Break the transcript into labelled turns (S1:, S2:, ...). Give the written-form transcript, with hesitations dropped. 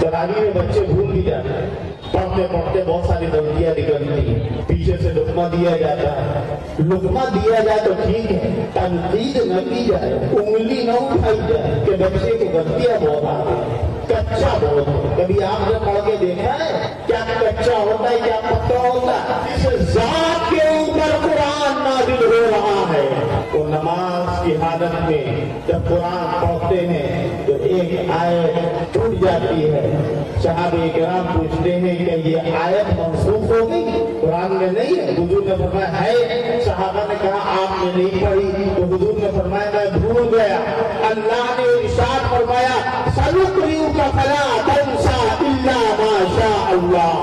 S1: तरावी में बच्चे भूल भी जाते हैं, पढ़ते पढ़ते बहुत सारी गलतियां निकलती हैं, पीछे से लुकमा दिया जाता है। लुकमा दिया जाए तो ठीक है, तनकीद न की जाए, उंगली न उठाई जाए कि बच्चे को गलतियां बहुत आती है, कच्चा बहुत है। कभी आपने पढ़ के देखा है क्या कच्चा होता है, क्या पक्का होता है? इस जात के ऊपर कुरान नाजिल हो रहा है। तो नमाज की हालत में जब कुरान पढ़ते हैं तो एक आयत टूट जाती है। सहाबे किराम पूछते हैं कि ये आयत मनसूख हो गई, कुरान में नहीं है? हुजूर ने फरमाया है। सहाबा ने कहा आपने नहीं पढ़ी? तो हुजूर ने फरमाया मैं भूल गया। अल्लाह ने इरशाद फरमाया सनुक़रिउका फला तंसा इल्ला मा शा अल्लाह,